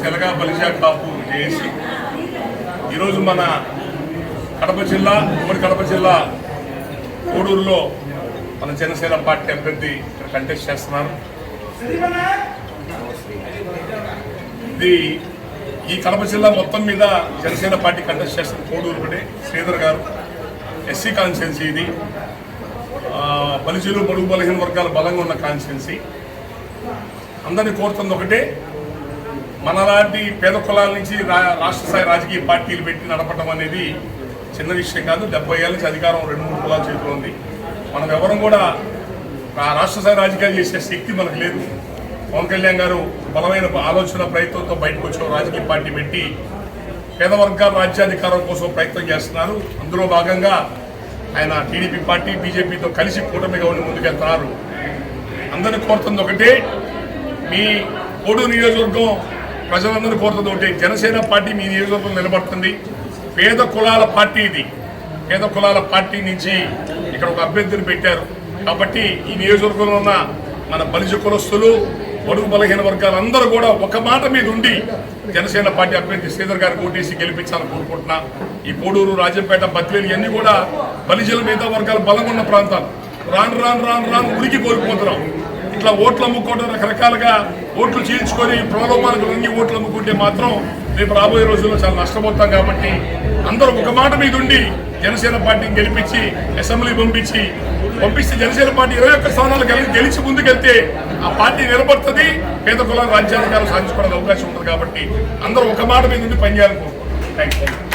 తెలగ బలిజ కాపు చేసి ఈరోజు మన కడప జిల్లా ఉమ్మడి కడప జిల్లా కోడూరులో మన జనసేన పార్టీ అభ్యర్థి కంటెస్ట్ చేస్తున్నారు. ఇది ఈ కడప జిల్లా మొత్తం మీద జనసేన పార్టీ కంటెస్ట్ చేస్తున్న కోడూరు శ్రీధర్ గారు ఎస్సీ కాన్స్టిట్యున్సీ. ఇది బలిజీలు బడుగు బలహీన వర్గాలు బలంగా ఉన్న కాన్స్టిట్యున్సీ. అందరినీ కోరుతుంది ఒకటే, మనలాంటి పేద కులాల నుంచి రాష్ట్ర స్థాయి రాజకీయ పార్టీలు పెట్టి నడపడం అనేది చిన్న విషయం కాదు. 70 ఏళ్ళ నుంచి అధికారం 2-3 కులాల చేతిలో ఉంది. మనం ఎవరం కూడా రాష్ట్ర స్థాయి రాజకీయాలు చేసే శక్తి మనకు లేదు. పవన్ కళ్యాణ్ గారు బలమైన ఆలోచన ప్రయత్నంతో బయటకు వచ్చే రాజకీయ పార్టీ పెట్టి పేద వర్గాల రాజ్యాధికారం కోసం ప్రయత్నం చేస్తున్నారు. అందులో భాగంగా ఆయన టీడీపీ పార్టీ బీజేపీతో కలిసి కూటమిగా ఉండి ముందుకెళ్తున్నారు. అందరినీ కోరుతుంది ఒకటే, మీ కోడూరు నియోజకవర్గం ప్రజలందరూ కోరుతుంది ఒకటే, జనసేన పార్టీ మీ నియోజకవర్గం నిలబడుతుంది. పేద కులాల పార్టీ ఇది. పేద కులాల పార్టీ నుంచి ఇక్కడ ఒక అభ్యర్థిని పెట్టారు కాబట్టి ఈ నియోజకవర్గంలో ఉన్న మన బలిజ కులస్తులు బడుగు బలహీన వర్గాలందరూ కూడా ఒక మాట మీద ఉండి జనసేన పార్టీ అభ్యర్థి శ్రీధర్ గారికి ఓటేసి గెలిపించాలని కోరుకుంటున్నా. ఈ కోడూరు, రాజంపేట, బద్వేలు ఇవన్నీ కూడా బలిజల మీద వర్గాలు బలంగా ఉన్న ప్రాంతాలు. రాను రాను రాను రాను ఉనికి కోల్పోతున్నాం. ఇట్లా ఓట్లు అమ్ముకోవడం, రకరకాలుగా ఓట్లు చీల్చుకొని ప్రలోభాలకు లొంగి ఓట్లు అమ్ముకుంటే మాత్రం రేపు రాబోయే రోజుల్లో చాలా నష్టపోతాం. కాబట్టి అందరూ ఒక మాట మీద ఉండి జనసేన పార్టీని గెలిపించి అసెంబ్లీ పంపిస్తే జనసేన పార్టీ 21 స్థానాలు గెలిచి ముందుకెళ్తే ఆ పార్టీ నిలబడుతుంది. పేద కులాల రాజ్యాధికారం సాధించుకోవడానికి అవకాశం ఉంటుంది. కాబట్టి అందరూ ఒక మాట మీద ఉండి పనిచేయాలనుకుంటున్నాం. Thank you.